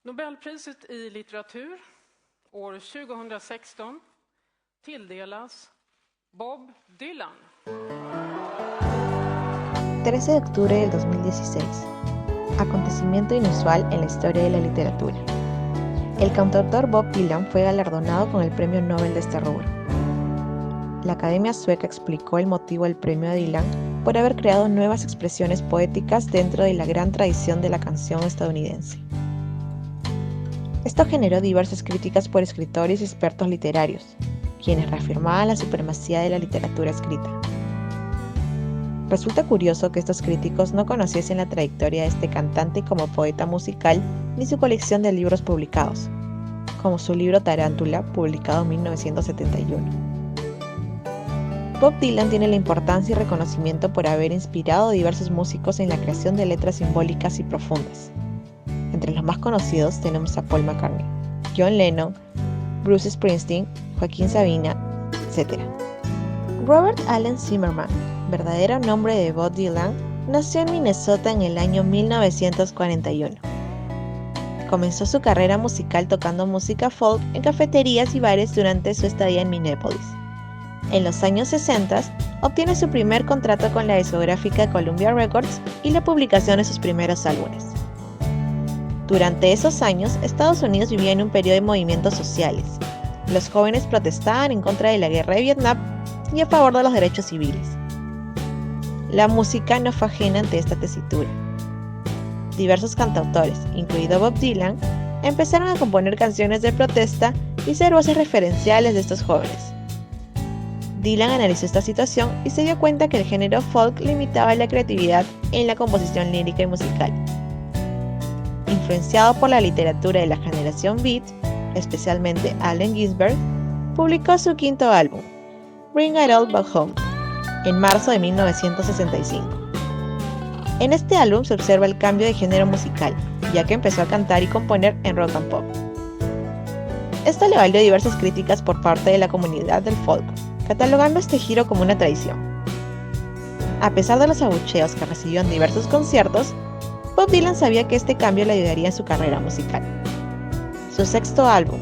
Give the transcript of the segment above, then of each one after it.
Nobelpriset i litteratur år 2016 tilldelas Bob Dylan. 13 de octubre del 2016. Acontecimiento inusual en la historia de la literatura. El cantautor Bob Dylan fue galardonado con el Premio Nobel de este rubro. La Academia Sueca explicó el motivo del premio a Dylan por haber creado nuevas expresiones poéticas dentro de la gran tradición de la canción estadounidense. Esto generó diversas críticas por escritores y expertos literarios, quienes reafirmaban la supremacía de la literatura escrita. Resulta curioso que estos críticos no conociesen la trayectoria de este cantante como poeta musical ni su colección de libros publicados, como su libro Tarántula, publicado en 1971. Bob Dylan tiene la importancia y reconocimiento por haber inspirado a diversos músicos en la creación de letras simbólicas y profundas. Entre los más conocidos tenemos a Paul McCartney, John Lennon, Bruce Springsteen, Joaquín Sabina, etc. Robert Allen Zimmerman, verdadero nombre de Bob Dylan, nació en Minnesota en el año 1941. Comenzó su carrera musical tocando música folk en cafeterías y bares durante su estadía en Minneapolis. En los años 60, obtiene su primer contrato con la discográfica Columbia Records y la publicación de sus primeros álbumes. Durante esos años, Estados Unidos vivía en un periodo de movimientos sociales. Los jóvenes protestaban en contra de la guerra de Vietnam y a favor de los derechos civiles. La música no fue ajena ante esta tesitura. Diversos cantautores, incluido Bob Dylan, empezaron a componer canciones de protesta y ser voces referenciales de estos jóvenes. Dylan analizó esta situación y se dio cuenta que el género folk limitaba la creatividad en la composición lírica y musical. Influenciado por la literatura de la generación Beat, especialmente Allen Ginsberg, publicó su quinto álbum, Bring It All Back Home, en marzo de 1965. En este álbum se observa el cambio de género musical, ya que empezó a cantar y componer en rock and pop. Esto le valió diversas críticas por parte de la comunidad del folk, catalogando este giro como una traición. A pesar de los abucheos que recibió en diversos conciertos, Bob Dylan sabía que este cambio le ayudaría en su carrera musical. Su sexto álbum,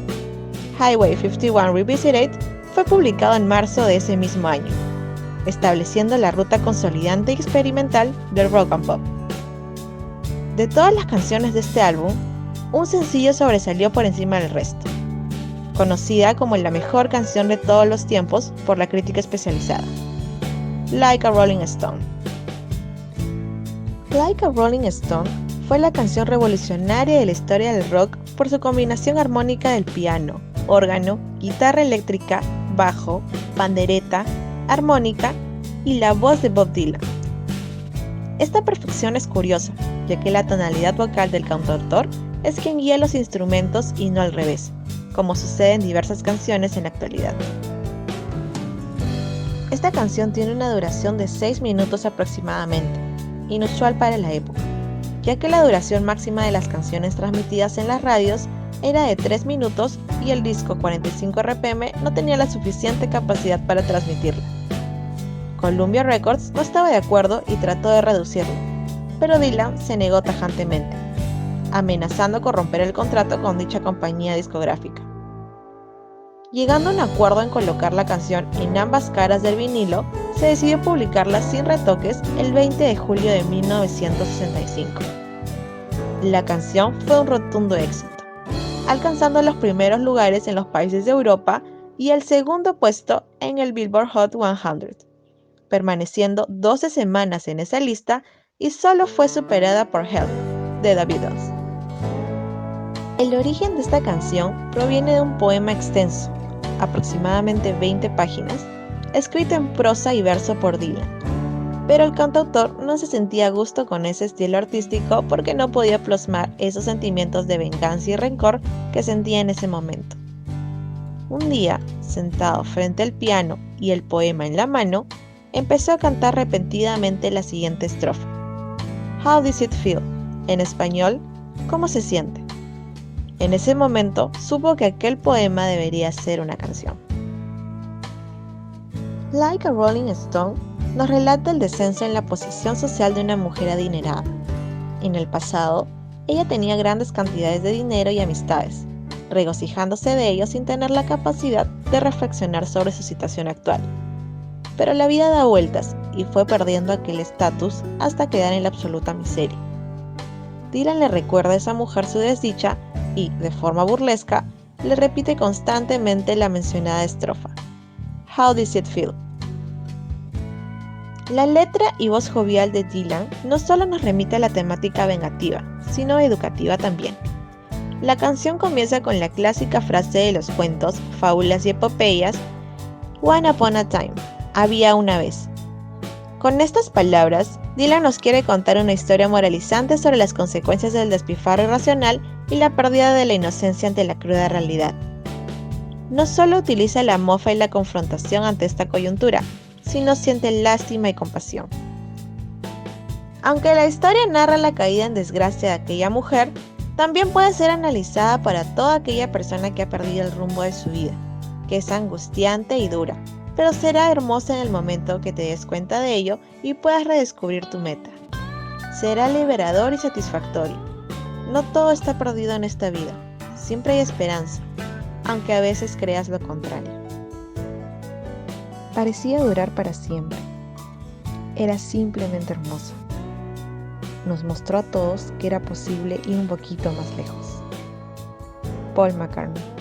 Highway 51 Revisited, fue publicado en marzo de ese mismo año, estableciendo la ruta consolidante y experimental del rock and pop. De todas las canciones de este álbum, un sencillo sobresalió por encima del resto, conocida como la mejor canción de todos los tiempos por la crítica especializada, Like a Rolling Stone. Like a Rolling Stone fue la canción revolucionaria de la historia del rock por su combinación armónica del piano, órgano, guitarra eléctrica, bajo, pandereta, armónica y la voz de Bob Dylan. Esta perfección es curiosa, ya que la tonalidad vocal del cantautor es quien guía los instrumentos y no al revés, como sucede en diversas canciones en la actualidad. Esta canción tiene una duración de 6 minutos aproximadamente, inusual para la época, ya que la duración máxima de las canciones transmitidas en las radios era de 3 minutos y el disco 45 RPM no tenía la suficiente capacidad para transmitirla. Columbia Records no estaba de acuerdo y trató de reducirlo, pero Dylan se negó tajantemente, amenazando con romper el contrato con dicha compañía discográfica. Llegando a un acuerdo en colocar la canción en ambas caras del vinilo, se decidió publicarla sin retoques el 20 de julio de 1965. La canción fue un rotundo éxito, alcanzando los primeros lugares en los países de Europa y el segundo puesto en el Billboard Hot 100, permaneciendo 12 semanas en esa lista y solo fue superada por Help, de The Beatles. El origen de esta canción proviene de un poema extenso, aproximadamente 20 páginas, escrito en prosa y verso por Dylan, pero el cantautor no se sentía a gusto con ese estilo artístico porque no podía plasmar esos sentimientos de venganza y rencor que sentía en ese momento. Un día, sentado frente al piano y el poema en la mano, empezó a cantar repentinamente la siguiente estrofa. How does it feel? En español, ¿cómo se siente? En ese momento supo que aquel poema debería ser una canción. Like a Rolling Stone nos relata el descenso en la posición social de una mujer adinerada. En el pasado, ella tenía grandes cantidades de dinero y amistades, regocijándose de ello sin tener la capacidad de reflexionar sobre su situación actual. Pero la vida da vueltas y fue perdiendo aquel estatus hasta quedar en la absoluta miseria. Dylan le recuerda a esa mujer su desdicha y, de forma burlesca, le repite constantemente la mencionada estrofa. How does it feel? La letra y voz jovial de Dylan no solo nos remite a la temática vengativa, sino educativa también. La canción comienza con la clásica frase de los cuentos, fábulas y epopeyas, One upon a time, había una vez. Con estas palabras, Dylan nos quiere contar una historia moralizante sobre las consecuencias del despilfarro irracional y la pérdida de la inocencia ante la cruda realidad. No solo utiliza la mofa y la confrontación ante esta coyuntura, sino siente lástima y compasión. Aunque la historia narra la caída en desgracia de aquella mujer, también puede ser analizada para toda aquella persona que ha perdido el rumbo de su vida, que es angustiante y dura, pero será hermosa en el momento que te des cuenta de ello y puedas redescubrir tu meta. Será liberador y satisfactorio. No todo está perdido en esta vida, siempre hay esperanza, aunque a veces creas lo contrario. Parecía durar para siempre. Era simplemente hermoso. Nos mostró a todos que era posible ir un poquito más lejos. Paul McCartney.